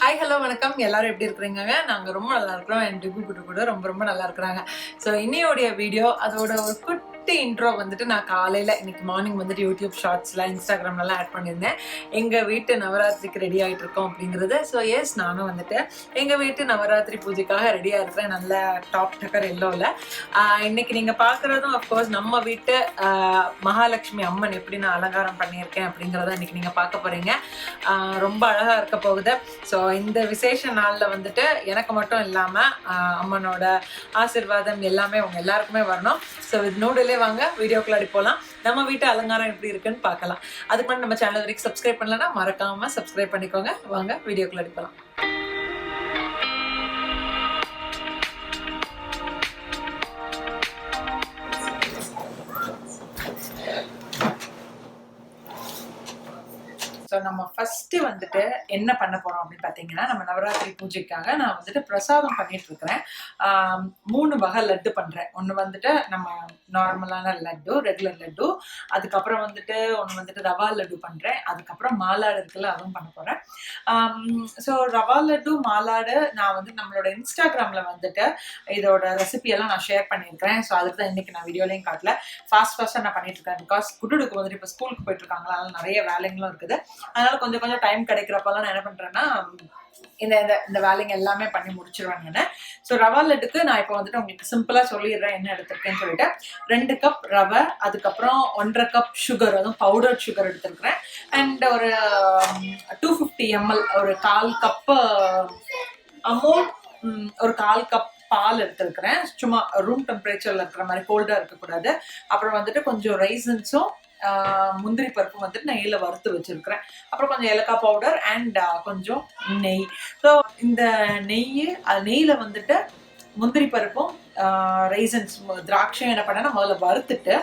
Hi hello வணக்கம். எல்லாரும் எப்படி இருக்கிறீங்க? நாங்கள் ரொம்ப நல்லா இருக்கிறோம். என் டிபு குட்டு கூட ரொம்ப ரொம்ப நல்லா இருக்கிறாங்க. ஸோ இன்னையோடைய வீடியோ அதோட ஒரு குட்டி இன்ட்ரோ வந்துட்டு நான் காலையில் இன்னைக்கு மார்னிங் வந்துட்டு யூடியூப் ஷார்ட்ஸில் இன்ஸ்டாகிராம்லாம் ஆட் பண்ணியிருந்தேன். எங்கள் வீட்டு நவராத்திரிக்கு ரெடி ஆகிட்டு இருக்கோம் அப்படிங்கிறது. ஸோ எஸ், நானும் வந்துட்டு எங்கள் வீட்டு நவராத்திரி பூஜைக்காக ரெடியாக இருக்கிறேன். நல்ல டாப் டக்கர் எல்லோவில். இன்னைக்கு நீங்கள் பார்க்குறதும் அஃப்கோர்ஸ் நம்ம வீட்டு மகாலட்சுமி அம்மன் எப்படி நான் அலங்காரம் பண்ணியிருக்கேன் அப்படிங்கிறத இன்னைக்கு நீங்கள் பார்க்க போகிறீங்க. ரொம்ப அழகாக இருக்க போகுது. ஸோ இந்த விசேஷ நாளில் வந்துட்டு எனக்கு மட்டும் இல்லாமல் அம்மனோட ஆசீர்வாதம் எல்லாமே உங்கள் எல்லாருக்குமே வரணும். ஸோ இது நூடுலே வாங்க வீடியோக்குள்ளாடி போகலாம். நம்ம வீட்டு அலங்காரம் எப்படி இருக்குன்னு பார்க்கலாம். அதுக்கு முன்னாடி நம்ம சேனல் வரைக்கும் சப்ஸ்கிரைப் பண்ணலன்னா மறக்காமல் சப்ஸ்கிரைப் பண்ணிக்கோங்க. வாங்க வீடியோக்குள்ளாடி போகலாம். ஸோ நம்ம ஃபஸ்ட்டு வந்துட்டு என்ன பண்ண போகிறோம் அப்படின்னு பார்த்தீங்கன்னா, நம்ம நவராத்திரி பூஜைக்காக நான் வந்துட்டு பிரசாதம் பண்ணிட்டு இருக்கிறேன். 3 வகை லட்டு பண்ணுறேன். ஒன்று வந்துட்டு நம்ம நார்மலான லட்டு, ரெகுலர் லட்டு. அதுக்கப்புறம் வந்துட்டு ஒன்று வந்துட்டு ரவா லட்டு பண்ணுறேன். அதுக்கப்புறம் மாலாடு இருக்குல்ல, அதுவும் பண்ண போகிறேன். ஸோ ரவா லட்டு, மாலாடு நான் வந்து நம்மளோட இன்ஸ்டாகிராமில் வந்துட்டு இதோட ரெசிபியெல்லாம் நான் ஷேர் பண்ணியிருக்கிறேன். ஸோ அதுக்கு தான் இன்றைக்கி நான் வீடியோலையும் காட்டல. ஃபாஸ்ட்டாக நான் பண்ணிட்டு இருக்கேன். பிகாஸ் குட்டுடுக்கு வந்துட்டு இப்போ ஸ்கூலுக்கு போயிட்டு இருக்காங்களா, அதனால நிறைய வேலைங்களும் இருக்குது. அதனால கொஞ்சம் கொஞ்சம் டைம் கிடைக்கிறப்பெல்லாம் நான் என்ன பண்றேன்னா இந்த வேலைங்க எல்லாமே பண்ணி முடிச்சிருவேன் நான். ஸோ ரவா லட்டுக்கு நான் இப்போ வந்துட்டு உங்களுக்கு சிம்பிளா சொல்லிடுறேன் என்ன எடுத்திருக்கேன்னு சொல்லிட்டு. 2 கப் ரவை, அதுக்கப்புறம் 1.5 கப் சுகர், அதுவும் பவுடர் சுகர் எடுத்திருக்கிறேன். அண்ட் ஒரு 250 ml, ஒரு 1/4 கப் அமூல், ஒரு 1/4 கப் பால் எடுத்திருக்கிறேன். சும்மா ரூம் டெம்பரேச்சர்ல இருக்கிற மாதிரி, கோல்டா இருக்கக்கூடாது. அப்புறம் வந்துட்டு கொஞ்சம் ரைசன்ஸும் முந்திரி பருப்பு வந்துட்டு நெய்யில வறுத்து வச்சிருக்கிறேன். அப்புறம் கொஞ்சம் ஏலக்காய் பவுடர் அண்ட் கொஞ்சம் நெய். ஸோ இந்த நெய்யில வந்துட்டு முந்திரி பருப்பும் ரைசன்ஸ் திராட்சையும் என்ன பண்ணேன்னா முதல்ல வறுத்துட்டு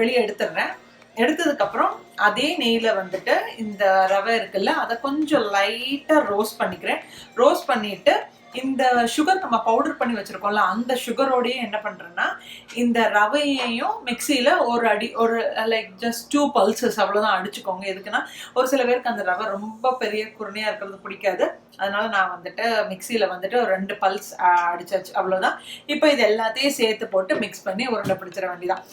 வெளியே எடுத்துடுறேன். எடுத்ததுக்கப்புறம் அதே நெய்யில் வந்துட்டு இந்த ரவை இருக்குல்ல, அதை கொஞ்சம் லைட்டாக ரோஸ்ட் பண்ணிக்கிறேன். ரோஸ்ட் பண்ணிட்டு இந்த சுகர் நம்ம பவுடர் பண்ணி வச்சிருக்கோம்ல, அந்த சுகரோடையே என்ன பண்றேன்னா இந்த ரவையையும் மிக்சியில ஒரு லைக் ஜஸ்ட் 2 pulses அவ்வளவுதான் அடிச்சுக்கோங்க. எதுக்குன்னா ஒரு சில பேருக்கு அந்த ரவை ரொம்ப பெரிய குருணையா இருக்கிறது பிடிக்காது. அதனால நான் வந்துட்டு மிக்சியில வந்துட்டு ஒரு 2 pulse அடிச்சாச்சு, அவ்வளவுதான். இப்போ இது எல்லாத்தையும் சேர்த்து போட்டு மிக்ஸ் பண்ணி உருண்டை பிடிச்சிட வேண்டியதான்.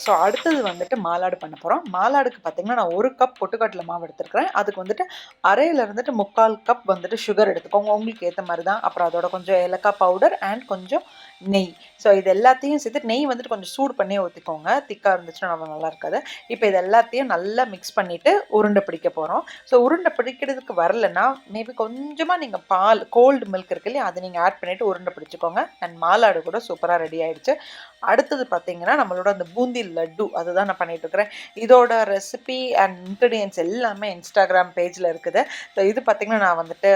ஸோ அடுத்தது வந்துட்டு மாலாடு பண்ண போகிறோம். மாலாடுக்கு பார்த்தீங்கன்னா நான் 1 கப் பொட்டுக்கடலை மாவு எடுத்துருக்கிறேன். அதுக்கு வந்துட்டு அரையில் இருந்துட்டு 3/4 கப் வந்துட்டு சுகர் எடுத்துக்கோங்க, உங்களுக்கு ஏற்ற மாதிரி தான். அப்புறம் அதோட கொஞ்சம் ஏலக்காய் பவுடர் அண்ட் கொஞ்சம் நெய். ஸோ இது எல்லாத்தையும் சேர்த்து நெய் வந்துட்டு கொஞ்சம் சூடு பண்ணி ஊற்றிக்கோங்க, திக்காக இருந்துச்சுன்னா நம்ம நல்லா இருக்காது. இப்போ இது எல்லாத்தையும் நல்லா மிக்ஸ் பண்ணிவிட்டு உருண்டை பிடிக்க போகிறோம். ஸோ உருண்டை பிடிக்கிறதுக்கு வரலன்னா மேபி கொஞ்சமாக நீங்கள் பால், கோல்டு மில்க் இருக்கு இல்லையா, அதை நீங்கள் ஆட் பண்ணிவிட்டு உருண்டை பிடிச்சிக்கோங்க. அண்ட் மாலாடு கூட சூப்பராக ரெடி ஆகிடுச்சு. அடுத்தது பார்த்தீங்கன்னா நம்மளோட அந்த பூந்தி லட்டு, அதுதான் நான் பண்ணிட்டு இருக்கிறேன். இதோட ரெசிபி அண்ட் இன்க்ரீடியன்ஸ் எல்லாமே இன்ஸ்டாகிராம் பேஜில் இருக்குது. ஸோ இது பார்த்தீங்கன்னா நான் வந்துட்டு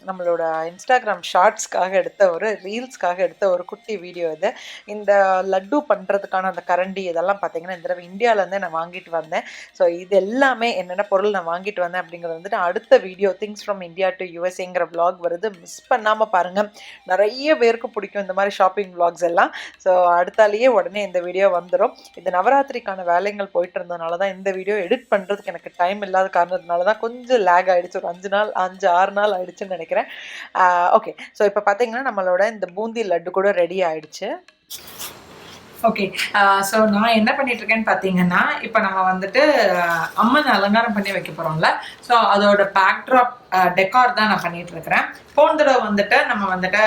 நம்மளோட இன்ஸ்டாகிராம் ஷார்ட்ஸ்க்காக எடுத்த ரீல்ஸ்க்காக எடுத்த ஒரு குட்டி வீடியோ இது. இந்த லட்டு பண்ணுறதுக்கான அந்த கரண்டி இதெல்லாம் பார்த்தீங்கன்னா இந்த தடவை இந்தியாவிலேருந்தே நான் வாங்கிட்டு வந்தேன். ஸோ இது எல்லாமே என்னென்ன பொருள் நான் வாங்கிட்டு வந்தேன் அப்படிங்கிறது வந்துட்டு அடுத்த video things from India to யூஎஸ்ஏங்கிற விளாக் வருது, மிஸ் பண்ணாமல் பாருங்கள். நிறைய பேருக்கு பிடிக்கும் இந்த மாதிரி ஷாப்பிங் விளாக்ஸ் எல்லாம். ஸோ அடுத்தாலேயே உடனே இந்த வீடியோ வந்துடும். இந்த நவராத்திரிக்கான வேலைகள் போயிட்டு இருந்ததுனால தான் இந்த வீடியோ எடிட் பண்ணுறதுக்கு எனக்கு டைம் இல்லாத காரணத்தினால தான் கொஞ்சம் லேக் ஆகிடுச்சு. ஒரு 5-6 நாள் ஆயிடுச்சுன்னு நினைக்கிறேன். ஓகே, ஸோ இப்போ பார்த்தீங்கன்னா நம்மளோட இந்த பூந்தி லட்டு கூட ரெடி ஆயிடுச்சு. ஓகே, ஸோ நான் என்ன பண்ணிட்டு இருக்கேன்னு பார்த்தீங்கன்னா, இப்போ நம்ம வந்துட்டு அம்மன் அலங்காரம் பண்ணி வைக்க போகிறோம்ல, ஸோ அதோட பேக்ட்ராப் டெக்கார் தான் நான் பண்ணிட்டு இருக்கிறேன். போன தடவை வந்துட்டு நம்ம வந்துட்டு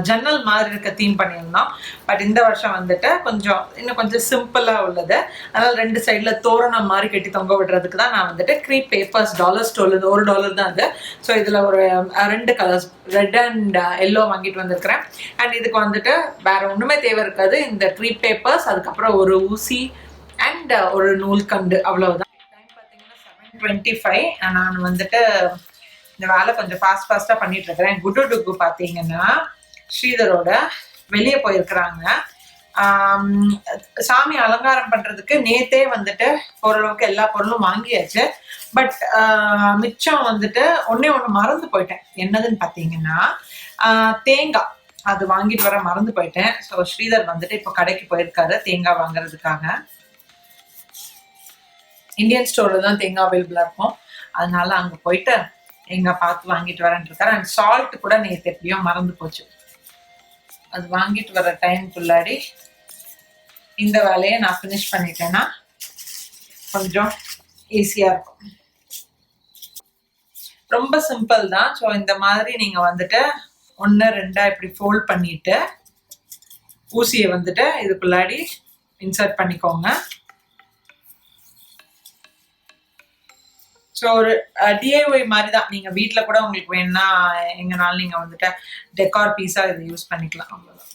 ஜன்னல் மாதிரி இருக்க தீம் பண்ணியிருந்தோம். பட் இந்த வருஷம் வந்துட்டு இன்னும் கொஞ்சம் சிம்பிளாக உள்ளது. அதனால் 2 சைடில் தோரணம் மாதிரி கட்டி தொங்க விடுறதுக்கு தான் நான் வந்துட்டு க்ரீப் பேப்பர்ஸ் டாலர் ஸ்டோர்ல $1 தான் அது. ஸோ இதில் ஒரு 2 கலர்ஸ் ரெட் அண்ட் எல்லோ வாங்கிட்டு வந்திருக்கிறேன். அண்ட் இதுக்கு வந்துட்டு வேற ஒன்றுமே தேவை இருக்காது. இந்த க்ரீப் பேப்பர்ஸ், அதுக்கப்புறம் ஒரு ஊசி அண்ட் ஒரு நூல் கண்டு, அவ்வளவுதான். டைம் பார்த்தீங்கன்னா 7:25. நான் வந்துட்டு இந்த வேலை கொஞ்சம் ஃபாஸ்டா பண்ணிட்டு இருக்கிறேன். குடுடுக்கு பாத்தீங்கன்னா ஸ்ரீதரோட வெளியே போயிருக்கிறாங்க. சாமி அலங்காரம் பண்றதுக்கு நேத்தே வந்துட்டு ஓரளவுக்கு எல்லா பொருளும் வாங்கியாச்சு. பட் மிச்சம் வந்துட்டு ஒன்னே ஒண்ணு மறந்து போயிட்டேன். என்னதுன்னு பாத்தீங்கன்னா தேங்காய் அது வாங்கிட்டு வர மறந்து போயிட்டேன். ஸோ ஸ்ரீதர் வந்துட்டு இப்போ கடைக்கு போயிருக்காரு தேங்காய் வாங்குறதுக்காக. இந்தியன் ஸ்டோர்ல தான் தேங்காய் அவைலபிளா இருக்கும். அதனால அங்க போயிட்டு தேங்காய் பார்த்து வாங்கிட்டு வரேன் இருக்காரு. அண்ட் சால்ட் கூட நேற்று எப்படியோ மறந்து போச்சு. அது வாங்கிட்டு வர டைமுக்குள்ளாடி இந்த வேலையை நான் ஃபினிஷ் பண்ணிட்டேன்னா கொஞ்சம் ஈஸியா இருக்கும். ரொம்ப சிம்பிள் தான். ஸோ இந்த மாதிரி நீங்க வந்துட்டு 1 2 இப்படி ஃபோல்ட் பண்ணிட்டு ஊசியை வந்துட்டு இதுக்குள்ளாடி இன்சர்ட் பண்ணிக்கோங்க. ஸோ ஒரு டிஐஒய் மாதிரி தான். நீங்க வீட்டுல கூட உங்களுக்கு வேணும்னா எங்கனாலும் நீங்க வந்துட்டு டெக்கார் பீஸா இதை யூஸ் பண்ணிக்கலாம். அவ்வளவுதான்.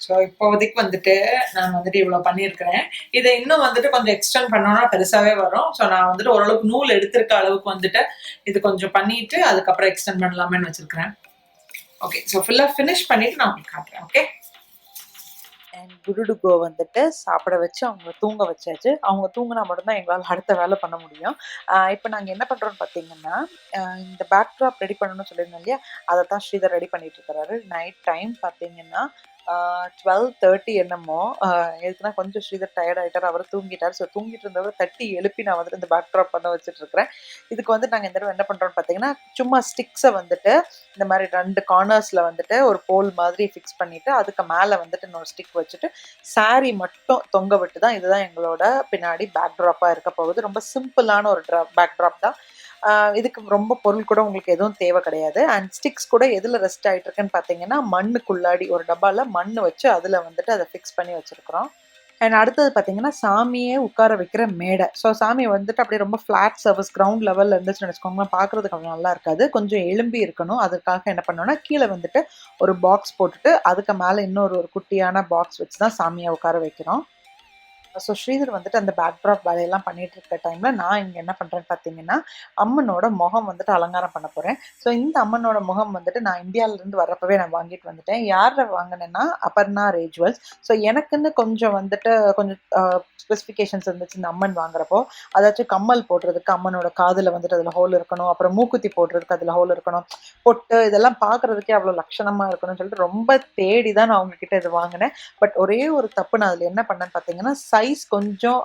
ஸோ இப்போதைக்கு வந்துட்டு நான் வந்துட்டு இவ்வளோ பண்ணியிருக்கிறேன். இதை இன்னும் வந்துட்டு கொஞ்சம் எக்ஸ்டெண்ட் பண்ணோம்னா பெருசாவே வரும். ஸோ நான் வந்துட்டு ஓரளவுக்கு நூல் எடுத்திருக்க அளவுக்கு வந்துட்டு இது கொஞ்சம் பண்ணிட்டு அதுக்கப்புறம் எக்ஸ்டெண்ட் பண்ணலாமேன்னு வச்சிருக்கிறேன். ஓகே, ஸோ ஃபுல்லாக ஃபினிஷ் பண்ணிட்டு நான் உங்களுக்கு காட்டுறேன். ஓகே. அண்ட் குடுடுகோ வந்துட்டு சாப்பிட வச்சு அவங்க தூங்க வச்சாச்சு. அவங்க தூங்கினா மட்டும்தான் எங்களால் அடுத்த வேலை பண்ண முடியும். இப்போ நாங்கள் என்ன பண்ணுறோன்னு பார்த்தீங்கன்னா இந்த பேக் ட்ராப் ரெடி பண்ணணும்னு சொல்லியிருந்தோம் இல்லையா, அதை தான் ஸ்ரீதர் ரெடி பண்ணிட்டு இருக்கிறாரு. நைட் டைம் பார்த்தீங்கன்னா 12:30 என்னமோ. எதுக்குன்னா கொஞ்சம் ஸ்ரீதர் டயர்ட் ஆகிட்டார், அவர் தூங்கிட்டார். ஸோ தூங்கிட்டு இருந்தவர் தட்டி எழுப்பி நான் வந்துட்டு இந்த பேக் ட்ராப் பண்ண வச்சுட்டு இருக்கிறேன். இதுக்கு வந்து நாங்கள் இந்த தடவை என்ன பண்ணுறோம்னு பார்த்தீங்கன்னா சும்மா ஸ்டிக்ஸை வந்துட்டு இந்த மாதிரி 2 கார்னர்ஸில் வந்துட்டு ஒரு போல் மாதிரி ஃபிக்ஸ் பண்ணிவிட்டு அதுக்கு மேலே வந்துட்டு இன்னொரு ஸ்டிக் வச்சுட்டு சாரீ மட்டும் தொங்க விட்டு தான் இதுதான் எங்களோட பின்னாடி பேக் ட்ராப்பாக இருக்க போகுது. ரொம்ப சிம்பிளான ஒரு பேக் ட்ராப் தான். இதுக்கு ரொம்ப பொருள் கூட உங்களுக்கு எதுவும் தேவை கிடையாது. அண்ட் ஸ்டிக்ஸ் கூட எதில் ரெஸ்ட் ஆகிட்டு இருக்குன்னு பார்த்தீங்கன்னா மண்ணுக்குள்ளாடி ஒரு டப்பாவில் மண் வச்சு அதில் வந்துட்டு அதை ஃபிக்ஸ் பண்ணி வச்சுருக்குறோம். அண்ட் அடுத்தது பார்த்தீங்கன்னா சாமியே உட்கார வைக்கிற மேடை. ஸோ சாமி வந்துட்டு அப்படியே ரொம்ப ஃப்ளாட் சர்ஃபேஸ் கிரவுண்ட் லெவலில் இருந்துச்சுன்னு வச்சுக்கோங்களேன், பார்க்குறதுக்கு அவ்வளோ நல்லா இருக்காது. கொஞ்சம் எலும்பி இருக்கணும். அதுக்காக என்ன பண்ணோன்னா கீழே வந்துட்டு ஒரு பாக்ஸ் போட்டுட்டு அதுக்கு மேலே இன்னொரு குட்டியான பாக்ஸ் வச்சு தான் சாமியை உட்கார வைக்கிறோம். ஸோ ஸ்ரீதர் வந்துட்டு அந்த பேக் ட்ராப் வேலையெல்லாம் பண்ணிட்டு இருக்க டைமில் நான் இங்கே என்ன பண்ணுறேன்னு பார்த்தீங்கன்னா அம்மனோட முகம் வந்துட்டு அலங்காரம் பண்ண போகிறேன். ஸோ இந்த அம்மனோட முகம் வந்துட்டு நான் இந்தியாவிலேருந்து வர்றப்பவே நான் வாங்கிட்டு வந்துட்டேன். யாரை வாங்கினேன்னா அபர்ணா ரேஜுவல்ஸ். ஸோ எனக்குன்னு கொஞ்சம் வந்துட்டு கொஞ்சம் ஸ்பெசிஃபிகேஷன்ஸ் இருந்துச்சு இந்த அம்மன் வாங்குறப்போ. அதாச்சும் கம்மல் போடுறதுக்கு அம்மனோட காதில் வந்துட்டு அதில் ஹோல் இருக்கணும், அப்புறம் மூக்குத்தி போடுறதுக்கு அதில் ஹோல் இருக்கணும், பொட்டு இதெல்லாம் பார்க்குறதுக்கே அவ்வளோ லட்சணமாக இருக்கணும்னு சொல்லிட்டு ரொம்ப தேடி தான் நான் அவங்கக்கிட்ட இது வாங்கினேன். பட் ஒரே ஒரு தப்பு நான் அதில் என்ன பண்ணேன்னு பார்த்தீங்கன்னா சைஸ் கொஞ்சம்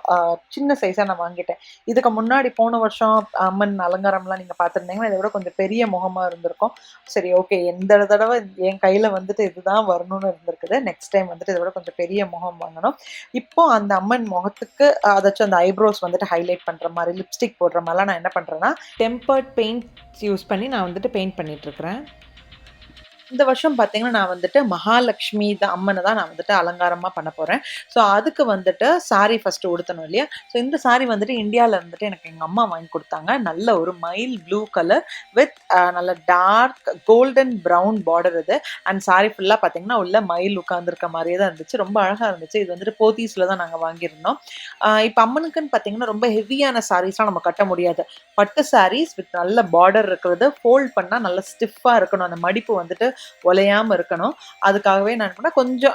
சின்ன சைஸாக நான் வாங்கிட்டேன். இதுக்கு முன்னாடி போன வருஷம் அம்மன் அலங்காரம்லாம் நீங்கள் பார்த்துருந்தீங்கன்னா இதை விட கொஞ்சம் பெரிய முகமாக இருந்திருக்கும். சரி, ஓகே, எந்த தடவை என் கையில் வந்துட்டு இதுதான் வரணும்னு இருந்திருக்குது. நெக்ஸ்ட் டைம் வந்துட்டு இதை விட கொஞ்சம் பெரிய முகம் வாங்கணும். இப்போ அந்த அம்மன் முகத்துக்கு அதாச்சும் அந்த ஐப்ரோஸ் வந்துட்டு ஹைலைட் பண்ணுற மாதிரி லிப்ஸ்டிக் போடுற மாதிரிலாம் நான் என்ன பண்ணுறேன்னா டெம்பர்ட் பெயிண்ட் யூஸ் பண்ணி நான் வந்துட்டு பெயிண்ட் பண்ணிட்டு இருக்கிறேன். இந்த வருஷம் பார்த்தீங்கன்னா நான் வந்துட்டு மகாலட்சுமி அம்மனை தான் நான் வந்துட்டு அலங்காரமாக பண்ண போகிறேன். ஸோ அதுக்கு வந்துட்டு சாரீ ஃபஸ்ட்டு உடுத்தணும் இல்லையா. ஸோ இந்த சாரீ வந்துட்டு இந்தியாவில் இருந்துட்டு எனக்கு எங்கள் அம்மா வாங்கி கொடுத்தாங்க. நல்ல ஒரு மைல் ப்ளூ கலர் வித் நல்ல டார்க் கோல்டன் ப்ரௌன் பார்டர் இது. அண்ட் சாரீ ஃபுல்லாக பார்த்தீங்கன்னா உள்ள மயில் உட்காந்துருக்க மாதிரியே தான் இருந்துச்சு. ரொம்ப அழகாக இருந்துச்சு. இது வந்துட்டு போத்தீஸில் தான் நாங்கள் வாங்கியிருந்தோம். இப்போ அம்மனுக்குன்னு பார்த்தீங்கன்னா ரொம்ப ஹெவியான சாரீஸ்லாம் நம்ம கட்ட முடியாது. பட்டு சாரீஸ் வித் நல்ல பார்டர் இருக்கிறது ஃபோல்ட் பண்ணால் நல்லா ஸ்டிஃபாக இருக்கணும். அந்த மடிப்பு வந்துட்டு ஒலையாமல் இருக்கணும். அதுக்காகவே நான் கூட கொஞ்சம்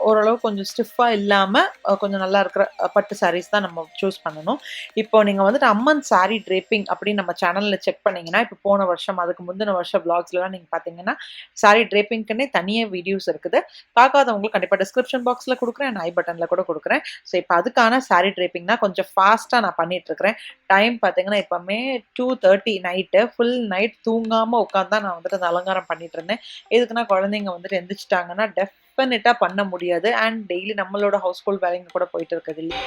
ஓரளவு கொஞ்சம் ஸ்டிஃபாக இல்லாமல் கொஞ்சம் நல்லா இருக்கிற பட்டு சாரீஸ் தான் நம்ம சூஸ் பண்ணணும். இப்போ நீங்கள் வந்துட்டு அம்மன் சாரீ ட்ரேப்பிங் அப்படின்னு நம்ம சேனலில் செக் பண்ணிங்கன்னா இப்போ போன வருஷம் அதுக்கு முந்தின வருஷம் வ்ளாக்ஸ்லாம் நீங்கள் பார்த்தீங்கன்னா சாரீ ட்ரேப்பிங்க்குன்னே தனியாக வீடியோஸ் இருக்குது. பார்க்காதவங்களுக்கு கண்டிப்பாக டிஸ்கிரிப்ஷன் பாக்ஸில் கொடுக்குறேன், ஐ பட்டனில் கூட கொடுக்குறேன். ஸோ இப்போ அதுக்கான சாரீ ட்ரேப்பிங் தான் கொஞ்சம் ஃபாஸ்ட்டாக நான் பண்ணிகிட்ருக்கிறேன். டைம் பார்த்தீங்கன்னா இப்போமே 2:30 நைட்டு. ஃபுல் நைட் தூங்காமல் உட்காந்து தான் நான் வந்துட்டு அந்த அலங்காரம் பண்ணிட்டு இருந்தேன். எதுக்குன்னா குழந்தைங்க வந்துட்டு எந்திரிச்சிட்டாங்கன்னா டெஃபினட்டா பண்ண முடியாது. அண்ட் டெய்லி நம்மளோட ஹவுஸ் ஹோல்ட் வேலைங்க கூட போயிட்டு இருக்குது இல்லையா.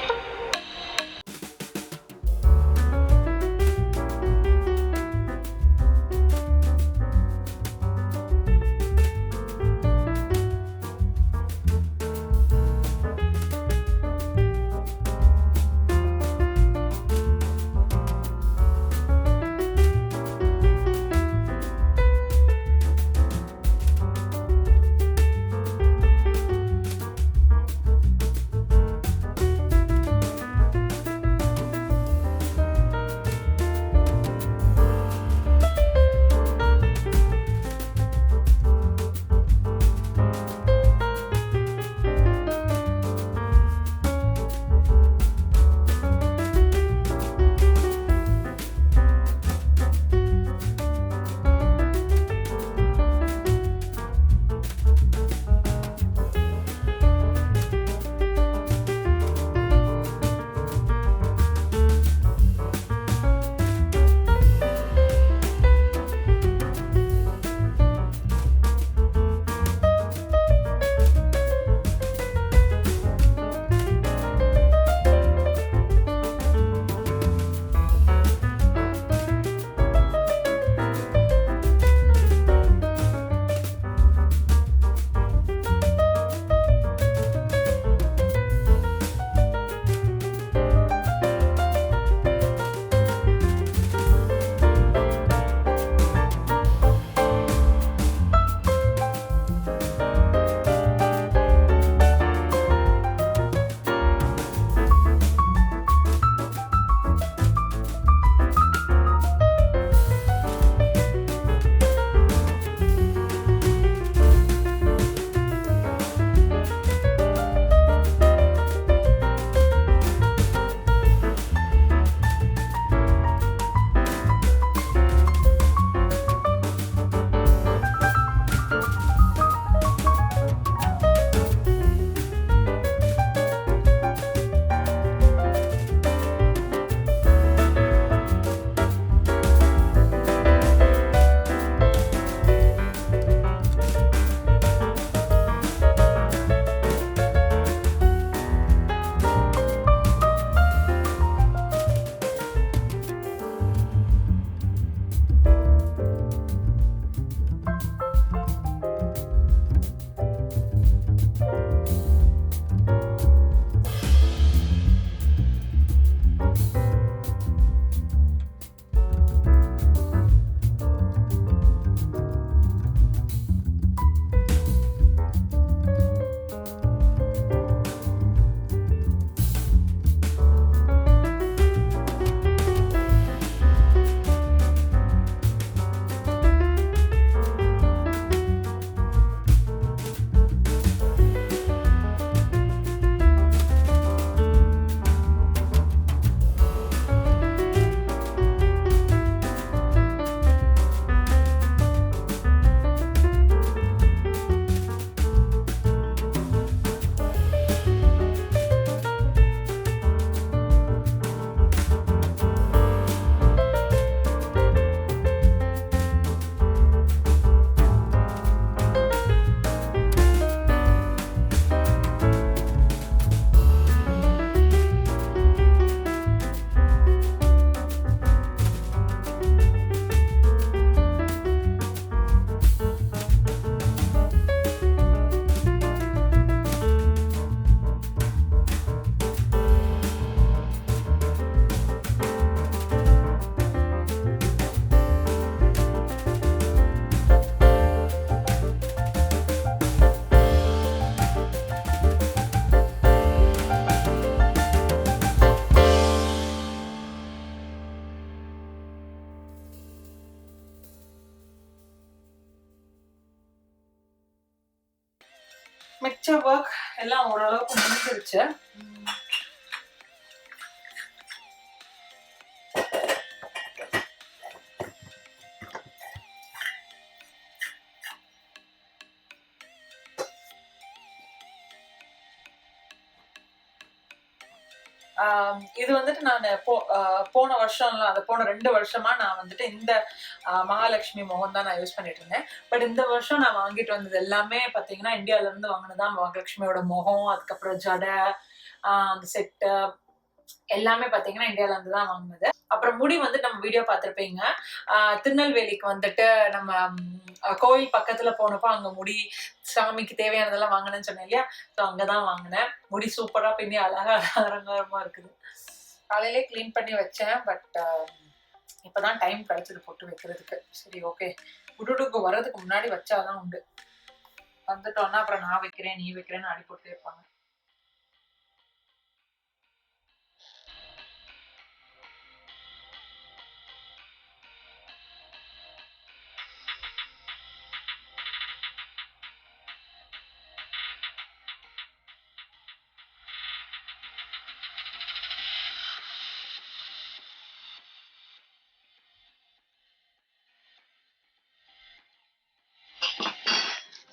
மிச்ச ஒர்க் எல்லாம் ஓரளவுக்கு முடிஞ்சிருச்சு. இது வந்துட்டு நான் போன வருஷம்லாம் அது போன 2 வருஷமா நான் வந்துட்டு இந்த மகாலட்சுமி முகம் தான் நான் யூஸ் பண்ணிட்டு இருந்தேன். பட் இந்த வருஷம் நான் வாங்கிட்டு வந்தது எல்லாமே பாத்தீங்கன்னா இந்தியால இருந்து வாங்கினதான் மகாலட்சுமியோட முகம், அதுக்கப்புறம் ஜடை, அந்த செட்டு எல்லாமே பாத்தீங்கன்னா இந்தியால இருந்து தான் வாங்கினது. அப்புறம் முடி வந்துட்டு நம்ம வீடியோ பார்த்திருப்பீங்க. திருநெல்வேலிக்கு வந்துட்டு நம்ம கோயில் பக்கத்துல போனப்போ அங்க முடி சாமிக்கு தேவையானதெல்லாம் வாங்கினேன்னு சொன்னேன் இல்லையா, ஸோ அங்கதான் வாங்கினேன். முடி சூப்பரா பின்னி அழகா அலங்காரமா இருக்குது. காலையிலே கிளீன் பண்ணி வச்சேன், பட் இப்பதான் டைம் கிடைச்சது போட்டு வைக்கிறதுக்கு. சரி ஓகே, உடுடுக்கு வர்றதுக்கு முன்னாடி வச்சாதான் உண்டு. வந்துட்டோம்னா அப்புறம் நான் வைக்கிறேன் நீ வைக்கிறேன்னு அடி போட்டு வைப்பாங்க.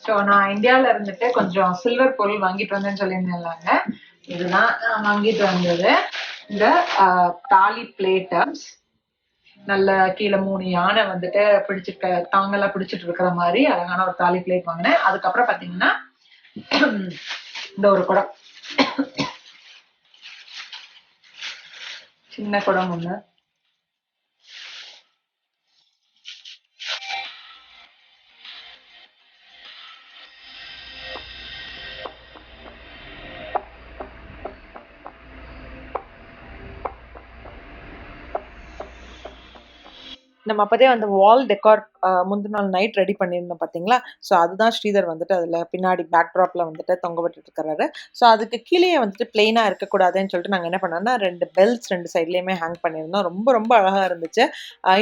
ஸோ நான் இந்தியாவில் இருந்துட்டு கொஞ்சம் சில்வர் பொருள் வாங்கிட்டு வந்தேன்னு சொல்லியிருந்தேன்லாங்க. இதுதான் நான் வாங்கிட்டு வந்தது. இந்த தாலி பிளேட்டு நல்ல கீழே 3 யானை வந்துட்டு பிடிச்சிருக்க தாங்கெல்லாம் பிடிச்சிட்டு இருக்கிற மாதிரி அழகான ஒரு தாலி பிளேட் வாங்கினேன். அதுக்கப்புறம் பார்த்தீங்கன்னா இந்த ஒரு குடம், சின்ன குடம் ஒன்று. நம்ம அப்போதே அந்த வால் டெக்கார் முந்தின நாள் நைட் ரெடி பண்ணியிருந்தோம் பார்த்தீங்களா. ஸோ அதுதான் ஸ்ரீதர் வந்துட்டு அதில் பின்னாடி பேக்ட்ராப்பில் வந்துட்டு தொங்க விட்டுட்டு இருக்கிறாரு. ஸோ அதுக்கு கீழே வந்துட்டு பிளெயினாக இருக்கக்கூடாதுன்னு சொல்லிட்டு நாங்கள் என்ன பண்ணோம்னா 2 பெல்ட்ஸ் 2 சைட்லேயுமே ஹேங் பண்ணியிருந்தோம். ரொம்ப ரொம்ப அழகாக இருந்துச்சு.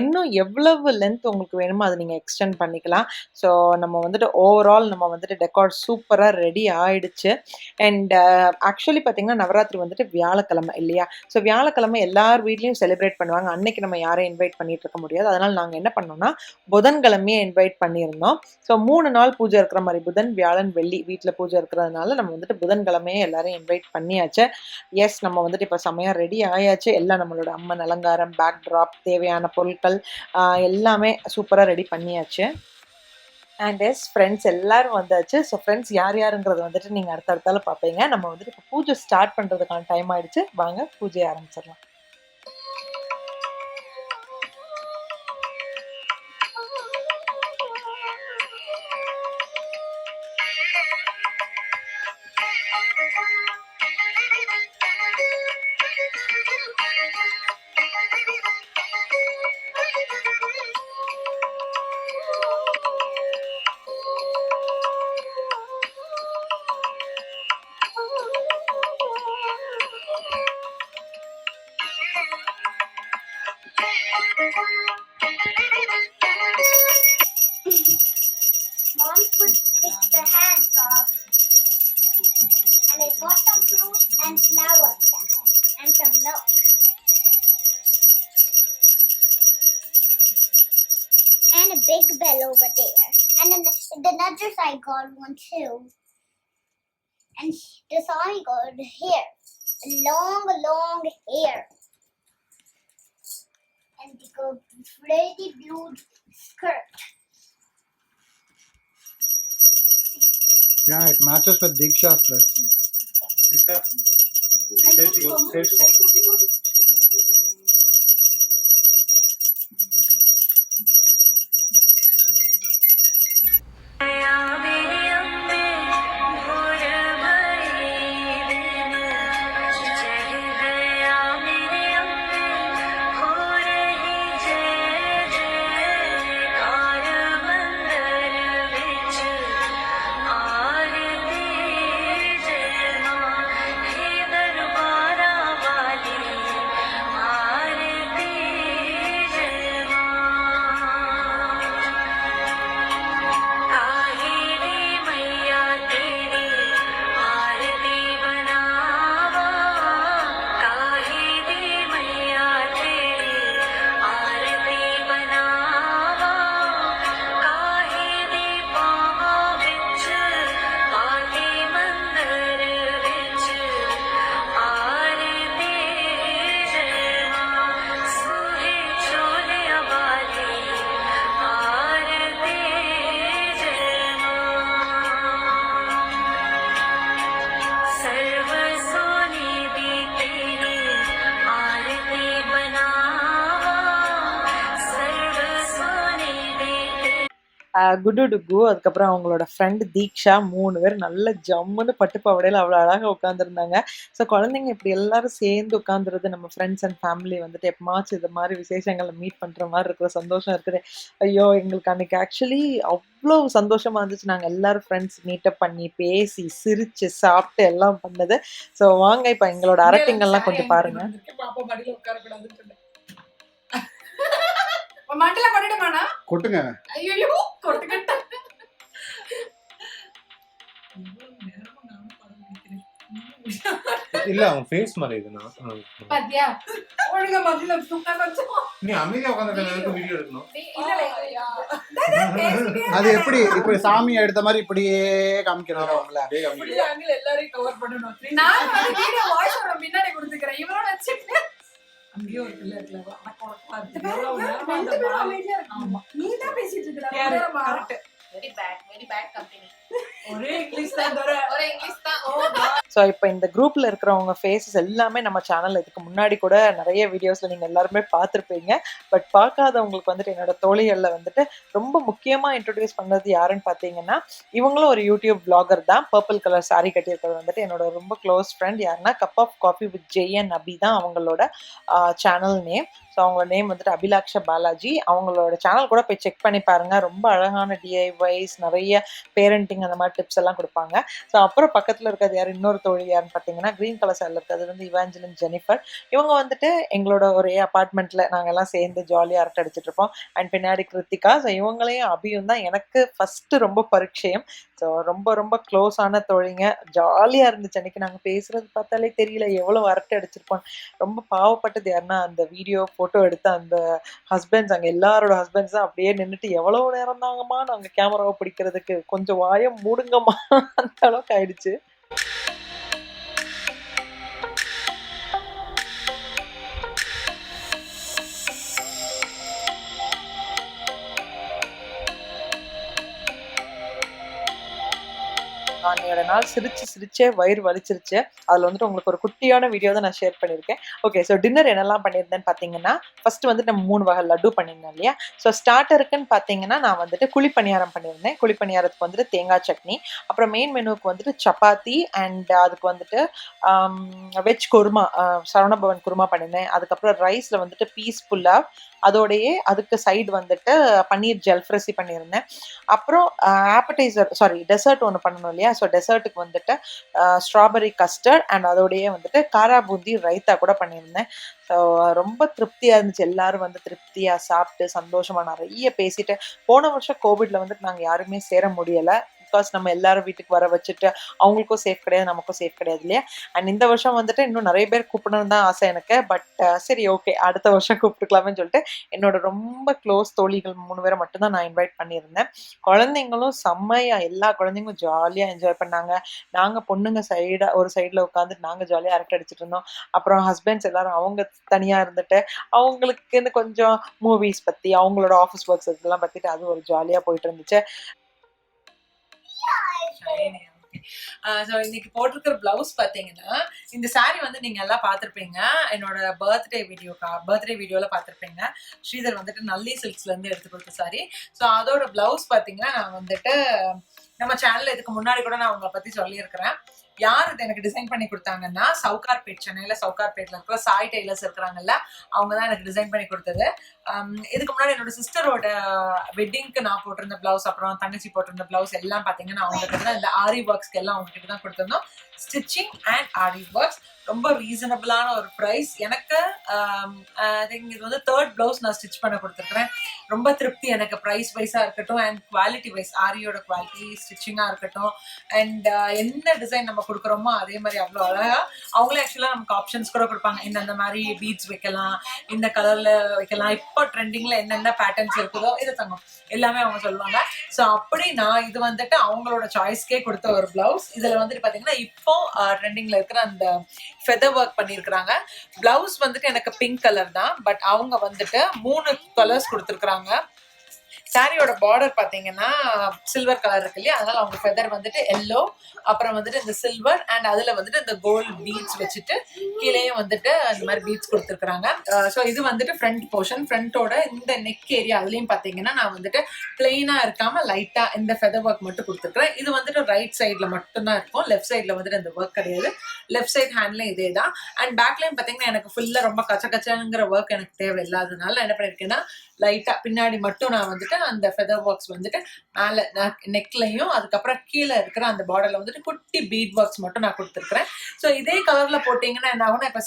இன்னும் எவ்வளவு லென்த் உங்களுக்கு வேணுமோ அதை நீங்கள் எக்ஸ்டெண்ட் பண்ணிக்கலாம். ஸோ நம்ம வந்துட்டு ஓவரால் நம்ம வந்துட்டு டெக்கார் சூப்பராக ரெடி ஆயிடுச்சு. அண்ட் ஆக்சுவலி பார்த்தீங்கன்னா நவராத்திரி வந்துட்டு வியாழக்கிழமை இல்லையா. ஸோ வியாழக்கிழமை எல்லார் வீட்லேயும் செலிப்ரேட் பண்ணுவாங்க. அன்னைக்கு நம்ம யாரையும் இன்வைட் பண்ணிட்டு இருக்க முடியாது. அதனால் நாங்கள் என்ன பண்ணோம்னா புதன்கிழமையே இன்வைட் பண்ணியிருந்தோம். ஸோ 3 நாள் பூஜை இருக்கிற மாதிரி புதன் வியாழன் வெள்ளி வீட்டில் பூஜை இருக்கிறதுனால நம்ம வந்துட்டு புதன்கிழமையே எல்லாரையும் இன்வைட் பண்ணியாச்சு. எஸ், நம்ம வந்துட்டு இப்போ செமையாக ரெடி ஆயாச்சு. எல்லாம் நம்மளோட அம்மன் அலங்காரம், பேக் ட்ராப், தேவையான பொருட்கள் எல்லாமே சூப்பராக ரெடி பண்ணியாச்சு. அண்ட் எஸ் ஃப்ரெண்ட்ஸ் எல்லாரும் வந்தாச்சு. ஸோ ஃப்ரெண்ட்ஸ் யார் யாருங்கிறத வந்துட்டு நீங்கள் அடுத்தடுத்தால பார்ப்பீங்க. நம்ம வந்துட்டு இப்போ பூஜை ஸ்டார்ட் பண்ணுறதுக்கான டைம் ஆயிடுச்சு. வாங்க பூஜையை ஆரம்பிச்சிடலாம். Mom would pick the hands off, and I got some fruit and flowers and some milk. And a big bell over there. And then the nudgers I got one too. And the Sami got hair. Long hair. And they got pretty blue skirt. Yeah, it matches with Diksha's dress. குடு டுகு, அதுக்கப்புறம் அவங்களோட friend தீக்ஷா 3 பேர் நல்ல ஜம்முன்னு பட்டு பாவாடையில அவ்வளோ அழகாக உட்காந்துருந்தாங்க. So குழந்தைங்க இப்படி எல்லாரும் சேர்ந்து உட்காந்துருது, நம்ம ஃப்ரெண்ட்ஸ் அண்ட் ஃபேமிலி வந்துட்டு எப்பமாச்சும் இது மாதிரி விசேஷங்களை மீட் பண்ணுற மாதிரி இருக்கிற சந்தோஷம் இருக்குது. ஐயோ எங்களுக்கு அன்னைக்கு ஆக்சுவலி அவ்வளோ சந்தோஷமா இருந்துச்சு. நாங்கள் எல்லாரும் ஃப்ரெண்ட்ஸ் மீட்டப் பண்ணி பேசி சிரிச்சு சாப்பிட்டு எல்லாம் பண்ணது. ஸோ வாங்க இப்போ எங்களோட அரட்டிங்கெல்லாம் கொஞ்சம் பாருங்க. பாப்பா மடியில உட்கார கூடாதுன்னு சொன்னேன். மண்டல கொட்டிடுமாண்ணா? கொட்டுங்க. ஐயோ கொட்டுக்கிட்ட இல்ல அவன் ஃபேஸ் மறையுதுனா பாத்தியா ஒழுங்கா மடியில உட்கார வச்சோம். நீ அமைதியா உட்கார்ந்து வீடியோ எடுக்கணும். அது எப்படி இப்படி சாமி எடுத்த மாதிரி இப்படியே காமிக்கிறாங்க அவங்கள. எல்லாரையும் கவர் பண்ணணும். நான் வீடியோ வாய்ஸ் ஓவர் பின்னாடி கொடுத்துக்கிறேன். இவரோட வச்சிட்டு அங்கேயே ஒரு பிள்ளை இருக்கல. ஆமா நீ தான் பேசிட்டு இருக்க. Very bad company. ஒரே இங்கிலீஷ் தான் ஒரே இங்கிலீஷ் தான். ஸோ இப்போ இந்த குரூப்பில் இருக்கிறவங்க ஃபேஸஸ் எல்லாமே நம்ம சேனலில் இதுக்கு முன்னாடி கூட நிறைய வீடியோஸில் நீங்கள் எல்லாருமே பார்த்துருப்பீங்க. பட் பார்க்காதவங்களுக்கு வந்துட்டு என்னோட தோழிகளில் வந்துட்டு ரொம்ப முக்கியமாக இன்ட்ரடியூஸ் பண்ணது யாருன்னு பார்த்தீங்கன்னா, இவங்களும் ஒரு யூடியூப் vlogger தான். பர்பிள் கலர் சாரீ கட்டியிருக்கிறது வந்துட்டு என்னோட ரொம்ப க்ளோஸ் ஃப்ரெண்ட். யாருன்னா cup of coffee with Jayan Abhi தான் அவங்களோட சேனல் நேம். ஸோ அவங்களோட நேம் வந்துட்டு அபிலாக்ஷா பாலாஜி. அவங்களோட சேனல் கூட போய் செக் பண்ணி பாருங்கள். ரொம்ப அழகான டிஐவைஸ், நிறைய பேரண்டிங் அந்த மாதிரி டிப்ஸ் எல்லாம் கொடுப்பாங்க. ஸோ அப்புறம் பக்கத்தில் இருக்கிறது யார், இன்னொரு தோழி யாருன்னு பார்த்தீங்கன்னா க்ரீன் கலர் சாரில் இருக்கிறது வந்து இவாஞ்சலின் ஜெனிஃபர். இவங்க வந்துட்டு எங்களோட ஒரே அப்பார்ட்மெண்ட்டில் நாங்கள் எல்லாம் சேர்ந்து ஜாலியாக அரட்டை அடிச்சுட்டு இருப்போம். அண்ட் பின்னாடி கிருத்திகா. ஸோ இவங்களையும் அபியும் தான் எனக்கு ஃபஸ்ட்டு ரொம்ப பரிச்சயம். ஸோ ரொம்ப ரொம்ப க்ளோஸான தோழிங்க. ஜாலியாக இருந்துச்சு அன்றைக்கி. நாங்கள் பேசுகிறது பார்த்தாலே தெரியல எவ்வளோ அரட்டை அடிச்சிருப்போம். ரொம்ப பாவப்பட்டது யாருன்னா அந்த வீடியோ ஃபோட்டோ எடுத்த அந்த ஹஸ்பண்ட்ஸ், அங்கே எல்லாரோட ஹஸ்பண்ட்ஸ் தான் அப்படியே நின்றுட்டு எவ்வளோ நேரம் தாங்கம்மா நாங்கள் கேமராவை பிடிக்கிறதுக்கு, கொஞ்சம் வாயை மூடுங்கம்மா அந்த அளவுக்கு ஆயிடுச்சு. அன்னையோட நாள் சிரிச்சே வயிறு வலிச்சிருச்சு. அதில் வந்துட்டு உங்களுக்கு ஒரு குட்டியான வீடியோ தான் நான் ஷேர் பண்ணியிருக்கேன். ஓகே, ஸோ டின்னர் என்னெல்லாம் பண்ணியிருந்தேன்னு பார்த்தீங்கன்னா, ஃபஸ்ட்டு வந்துட்டு நம்ம 3 வகை லட்டு பண்ணியிருந்தோம் இல்லையா. ஸோ ஸ்டார்டருக்குன்னு பார்த்தீங்கன்னா நான் வந்துட்டு குழிப்பணியாரம் பண்ணியிருந்தேன். குழிப்பணியாரத்துக்கு வந்துட்டு தேங்காய் சட்னி, அப்புறம் மெயின் மெனுவுக்கு வந்துட்டு சப்பாத்தி, அண்ட் அதுக்கு வந்துட்டு வெஜ் குருமா, சரவணபவன் குருமா பண்ணியிருந்தேன். அதுக்கப்புறம் ரைஸில் வந்துட்டு பீஸ் புல்லாவ், அதோடையே அதுக்கு சைடு வந்துட்டு பன்னீர் ஜல்ஃப்ரஸி பண்ணியிருந்தேன். அப்புறம் டெசர்ட் ஒன்று பண்ணணும் இல்லையா. ஸோ டெசர்ட்டுக்கு வந்துட்டு ஸ்ட்ராபெரி கஸ்டர்ட் அண்ட் அதோடையே வந்துட்டு காரா பூந்தி ரைத்தா கூட பண்ணியிருந்தேன். ஸோ ரொம்ப திருப்தியாக இருந்துச்சு. எல்லாரும் வந்து திருப்தியாக சாப்பிட்டு சந்தோஷமாக நிறைய பேசிட்டு. போன வருஷம் கோவிட்ல வந்துட்டு நாங்கள் யாருமே சேர முடியலை. பிகாஸ் நம்ம எல்லாரும் வீட்டுக்கு வர வச்சுட்டு அவங்களுக்கும் சேஃப் கிடையாது, நமக்கும் சேஃப் கிடையாது இல்லையா. அண்ட் இந்த வருஷம் வந்துட்டு இன்னும் நிறைய பேர் கூப்பிடணும்னு தான் ஆசை எனக்கு. பட் சரி ஓகே, அடுத்த வருஷம் கூப்பிட்டுக்கலாமேன்னு சொல்லிட்டு என்னோட ரொம்ப க்ளோஸ் தோழிகள் 3 பேரை மட்டும்தான் நான் இன்வைட் பண்ணியிருந்தேன். குழந்தைங்களும் செம்மையா, எல்லா குழந்தைங்களும் ஜாலியாக என்ஜாய் பண்ணாங்க. நாங்கள் பொண்ணுங்க ஒரு சைடில் உட்காந்துட்டு நாங்கள் ஜாலியாக அரட்டை அடிச்சுட்டு இருந்தோம். அப்புறம் ஹஸ்பண்ட்ஸ் எல்லாரும் அவங்க தனியாக இருந்துட்டு அவங்களுக்குன்னு கொஞ்சம் மூவிஸ் பற்றி, அவங்களோட ஆஃபீஸ் ஒர்க்ஸ் இதெல்லாம் பற்றிட்டு அது ஒரு ஜாலியாக போயிட்டு இருந்துச்சு. ஸோ இன்னைக்கு போட்டிருக்கிற பிளவுஸ் பார்த்தீங்கன்னா, இந்த சாரீ வந்து நீங்க எல்லாம் பார்த்துருப்பீங்க. என்னோட பர்த்டே வீடியோல பார்த்துருப்பீங்க. ஸ்ரீதர் வந்துட்டு நல்லி சில்க்ஸ்ல இருந்து எடுத்து கொடுத்த சாரீ. ஸோ அதோட பிளவுஸ் பார்த்தீங்கன்னா நான் வந்துட்டு நம்ம சேனல்ல இதுக்கு முன்னாடி கூட நான் உங்களை பத்தி சொல்லியிருக்கிறேன். யார் இது எனக்கு டிசைன் பண்ணி கொடுத்தாங்கன்னா, சவுகார்பேட், சென்னையில சவுகார்பேட்ல இருக்கிற சாய் டெய்லர்ஸ் இருக்கிறாங்கல்ல, அவங்க தான் எனக்கு டிசைன் பண்ணி கொடுத்தது. இதுக்கு முன்னாடி என்னோட சிஸ்டரோட வெட்டிங்க்கு நான் போட்டிருந்த பிளவுஸ், அப்புறம் தங்கச்சி போட்டிருந்த பிளவுஸ் எல்லாம் பார்த்தீங்கன்னா அவங்க கிட்ட தான், இந்த ஆரி ஒர்க்ஸ்க்கு எல்லாம் அவங்க கிட்ட தான் கொடுத்துருந்தோம். ஸ்டிச்சிங் அண்ட் ஆரி ஒர்க்ஸ் ரொம்ப ரீசனபிளான ஒரு ப்ரைஸ். எனக்கு இது வந்து 3rd பிளவுஸ் நான் ஸ்டிச் பண்ண கொடுத்துருக்குறேன். ரொம்ப திருப்தி எனக்கு, ப்ரைஸ் வைஸாக இருக்கட்டும் அண்ட் குவாலிட்டி வைஸ், ஆரியோட குவாலிட்டி, ஸ்டிச்சிங்காக இருக்கட்டும், அண்ட் என்ன டிசைன் நம்ம கொடுக்குறோமோ அதே மாதிரி அவ்வளோ அழகா. அவங்களே ஆக்சுவலாக நமக்கு ஆப்ஷன்ஸ் கூட கொடுப்பாங்க, இந்த மாதிரி பீட்ஸ் வைக்கலாம், இந்த கலரில் வைக்கலாம், இப்போ ட்ரெண்டிங்கில் என்னென்ன பேட்டர்ன்ஸ் இருக்குதோ இதை தங்கும் எல்லாமே அவங்க சொல்லுவாங்க. ஸோ அப்படி நான் இது வந்துட்டு அவங்களோட சாய்ஸ்க்கே கொடுத்த ஒரு பிளவுஸ். இதில் வந்துட்டு பார்த்தீங்கன்னா இப்போ ட்ரெண்டிங்கில் இருக்கிற அந்த ஃபெதர் ஒர்க் பண்ணியிருக்கிறாங்க. பிளவுஸ் வந்துட்டு எனக்கு பிங்க் கலர் தான், பட் அவங்க வந்துட்டு 3 கலர்ஸ் கொடுத்துருக்குறாங்க. சாரியோட பார்டர் பார்த்தீங்கன்னா சில்வர் கலர் இருக்கு இல்லையா, அதனால அவங்க ஃபெதர் வந்துட்டு எல்லோ, அப்புறம் வந்துட்டு இந்த சில்வர் அண்ட் அதுல வந்துட்டு இந்த கோல்டு பீட்ஸ் வச்சுட்டு கீழேயும் வந்துட்டு இந்த மாதிரி பீட்ஸ் கொடுத்துருக்காங்க. ஸோ இது வந்துட்டு ஃப்ரண்ட் போர்ஷன். ஃப்ரண்டோட இந்த நெக் ஏரியா அதுலயும் பார்த்தீங்கன்னா நான் வந்துட்டு பிளெயினா இருக்காம லைட்டா இந்த ஃபெதர் ஒர்க் மட்டும் கொடுத்துருக்கேன். இது வந்துட்டு ரைட் சைட்ல மட்டும்தான் இருக்கும், லெஃப்ட் சைட்ல வந்துட்டு இந்த ஒர்க் கிடையாது. லெஃப்ட் சைட் ஹேண்ட்ல இதே தான். அண்ட் பேக்லையும் பார்த்தீங்கன்னா எனக்கு ஃபுல்லா ரொம்ப கச்சங்கிற ஒர்க் எனக்கு தேவை இல்லாததுனால என்ன பண்ணிருக்கேன்னா லைட்டா பின்னாடி மட்டும் நான் வந்துட்டு அந்த ஃபெதர் ஒர்க்ஸ் வந்துட்டு மேல நெக்லையும் அதுக்கப்புறம் கீழே இருக்கிற அந்த பார்டர்ல வந்துட்டு குட்டி பீட் ஒர்க்ஸ் மட்டும் நான் கொடுத்துருக்கேன். ஸோ இதே கலர்ல போட்டீங்கன்னா என்ன ஆகும்னா இப்போ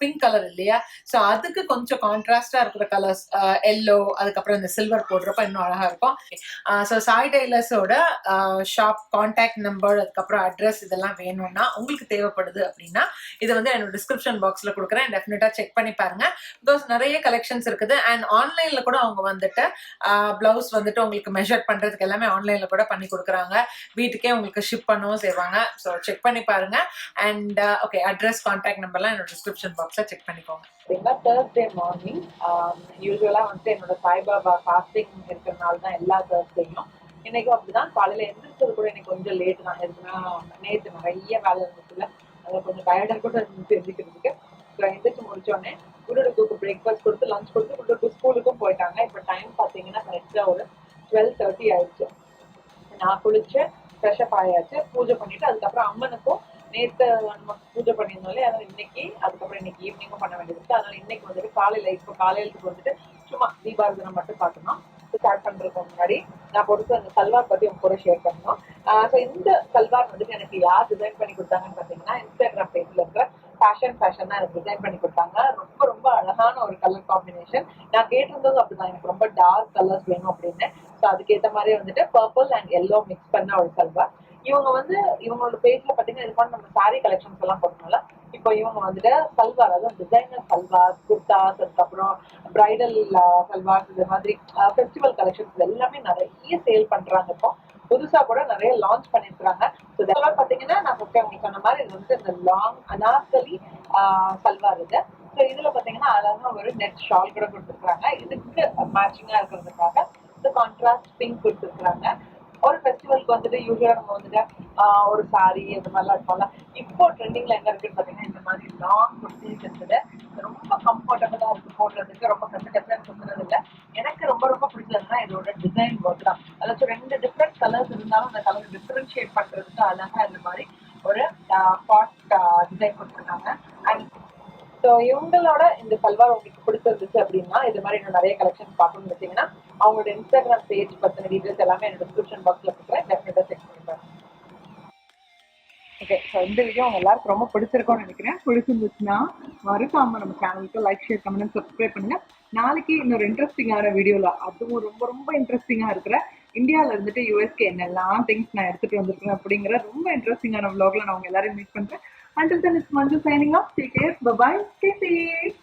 பிங்க் கலர் இல்லையா, ஸோ அதுக்கு கொஞ்சம் கான்ட்ராஸ்டா இருக்கிற கலர்ஸ் எல்லோ அதுக்கப்புறம் இந்த சில்வர் போடுறப்ப இன்னும் அழகா இருக்கும். ஸோ சாய் டெய்லர்ஸோட ஷாப் கான்டாக்ட் நம்பர் அதுக்கப்புறம் அட்ரஸ் இதெல்லாம் வேணும்னா உங்களுக்கு தேவைப்படுது அப்படின்னா இதை வந்து என்னோட டிஸ்கிரிப்ஷன் பாக்ஸ்ல கொடுக்குறேன், டெஃபினட்டா செக் பண்ணி பாருங்க. பிகாஸ் நிறைய கலெக்ஷன்ஸ் இருக்குது. அண்ட் ஆன்லைன்ல கூட அவங்க வந்துட்டு பிளவுஸ் வந்துட்டு உங்களுக்கு மெஷர் பண்றதுக்கு எல்லாமே ஆன்லைன்ல கூட பண்ணி கொடுக்குறாங்க, வீட்டுக்கே உங்களுக்கு ஷிப் பண்ணவும் செய்வாங்க. ஸோ செக் பண்ணி பாருங்க. அண்ட் ஓகே, அட்ரஸ் கான்டாக்ட் நம்பர்லாம் என்னோட டிஸ்கிரிப்ஷன் பாக்ஸ்ல செக் பண்ணிக்கோங்க. தேர்ஸ்டே மார்னிங் யூஸ்வலா வந்துட்டு என்னோட சாய்பாபா ஃபாஸ்டிங் இருக்கிறதுனால தான் எல்லா தேர்ஸ்டேயும் இன்னைக்கும் அப்படிதான். காலையில எந்திரிச்சது கூட எனக்கு கொஞ்சம் லேட் தான். எதுக்குன்னா நேற்று நிறைய வேலை இருந்துச்சுல, அதில் கொஞ்சம் டயர்டாக கூட இருந்துச்சு எந்திரிக்கிறதுக்கு. ஸோ எந்திரிச்சு முடிச்சோடனே குருடுக்கு பிரேக்ஃபாஸ்ட் கொடுத்து லஞ்ச் கொடுத்து குருடுக்கு ஸ்கூலுக்கும் போயிட்டாங்க. இப்போ டைம் பார்த்தீங்கன்னா கரெக்டாக ஒரு 12:30 ஆயிடுச்சு. நான் குளிச்சு ஃப்ரெஷ்அப் ஆயாச்சு, பூஜை பண்ணிட்டு அதுக்கப்புறம் அம்மனுக்கும் நேற்று நம்ம பூஜை பண்ணியிருந்தோம்ல, அதனால இன்னைக்கு அதுக்கப்புறம் இன்னைக்கு ஈவினிங்கும் பண்ண வேண்டியது இருக்கு. அதனால இன்னைக்கு வந்துட்டு இப்போ காலையிலுக்கு வந்துட்டு சும்மா தீபாரதனை மட்டும் பார்க்கணும். ஸ்டார்ட் பண்றதுக்கு முன்னாடி நான் பொறுத்து அந்த சல்வார் பத்தி உங்க கூட ஷேர் பண்ணணும். ஸோ இந்த சல்வார் வந்துட்டு எனக்கு யார் டிசைன் பண்ணி கொடுத்தாங்கன்னு பார்த்தீங்கன்னா இன்ஸ்டாகிராம் பேஜ்ல இருக்கிற ஃபேஷன் தான் எனக்கு டிசைன் பண்ணி கொடுத்தாங்க. ரொம்ப ரொம்ப அழகான ஒரு கலர் காம்பினேஷன். நான் கேட்டிருந்ததும் அப்படிதான், எனக்கு ரொம்ப டார்க் கலர்ஸ் வேணும் அப்படின்னு. ஸோ அதுக்கேற்ற மாதிரி வந்துட்டு பர்பிள் அண்ட் எல்லோ மிக்ஸ் பண்ண ஒரு சல்வார். இவங்க வந்து இவங்களோட பேஜ்ல பாத்தீங்கன்னா இது பண்ண நம்ம சாரி கலெக்ஷன்ஸ் எல்லாம் போட்டோம்ல, இப்போ இவங்க வந்துட்டு சல்வார், அதாவது டிசைனர் சல்வார், குர்தாஸ், அதுக்கப்புறம் பிரைடல் சல்வார், இந்த மாதிரி ஃபெஸ்டிவல் கலெக்ஷன்ஸ் எல்லாமே நிறைய சேல் பண்றாங்க. இப்போ புதுசா கூட நிறைய லான்ச் பண்ணிருக்காங்க. ஸோ இதெல்லாம் பாத்தீங்கன்னா நான் உங்களுக்கு சொன்ன மாதிரி இது வந்து இந்த லாங் அனார்கலி சல்வார் இது. ஸோ இதுல பாத்தீங்கன்னா அழகா ஒரு நெட் ஷால் கூட கொடுத்துருக்காங்க. இதுக்கு மேட்சிங்கா இருக்கிறதுக்காக இந்த கான்ட்ராஸ்ட் பிங்க் கொடுத்துருக்காங்க. ஒரு ஃபெஸ்டிவலுக்கு வந்துட்டு யூஸ்வலா நம்ம வந்துட்டு ஒரு சாரி இந்த மாதிரிலாம் இருக்கோம்ல, இப்போ ட்ரெண்டிங்ல என்ன இருக்குன்னு பாத்தீங்கன்னா இந்த மாதிரி லாங் குர்த்திஸ் இருக்குது. ரொம்ப கம்ஃபர்டபுளா இருக்கு போடுறதுக்கு, ரொம்ப கஷ்டம் சுத்துறது இல்லை. எனக்கு ரொம்ப ரொம்ப பிடிச்சதுன்னா இதோட டிசைன் ஒர்க் தான். அதாச்சும் 2 டிஃப்ரெண்ட் கலர்ஸ் இருந்தாலும் அந்த கலர் டிஃபரன்ஷியேட் பண்றதுக்கு அழகா இந்த மாதிரி ஒரு பாட் டிசைன் கொடுத்துருக்காங்க. அண்ட் ஸோ இவங்களோட இந்த சல்வார் உங்களுக்கு பிடிச்சிருந்துச்சு அப்படின்னா இது மாதிரி இன்னும் நிறைய கலெக்ஷன் பார்க்கணும்னு வச்சிங்கன்னா அவங்களோட இன்ஸ்டாகிராம் பேஜ் பற்றின டீட்டெயில்ஸ் எல்லாமே என்னோட டிஸ்கிரிப்ஷன் பாக்ஸில் கொடுக்குறேன், டெஃபினட்டாக செக் பண்ணி பாருங்க. ஓகே, ஸோ இந்த வீடியோ உங்க எல்லாருக்கும் ரொம்ப பிடிச்சிருக்கும்னு நினைக்கிறேன். பிடிச்சிருந்துச்சுன்னா மறக்காம நம்ம சேனலுக்கு லைக், ஷேர், கமெண்ட், சப்ஸ்கிரைப் பண்ணுங்க. நாளைக்கு இன்னொரு இன்ட்ரெஸ்டிங்கான வீடியோவில், அதுவும் ரொம்ப ரொம்ப இன்ட்ரெஸ்டிங்காக இருக்கிற இந்தியாவில் இருந்துட்டு யூஎஸ்க்கு என்னெல்லாம் திங்ஸ் நான் எடுத்துகிட்டு வந்திருக்கேன் அப்படிங்கிற ரொம்ப இன்ட்ரெஸ்டிங்கான vlogல நான் உங்க எல்லாரையும் மீட் பண்ணுறேன். Until then, it's Manju signing off. Take care. Bye-bye. Stay safe.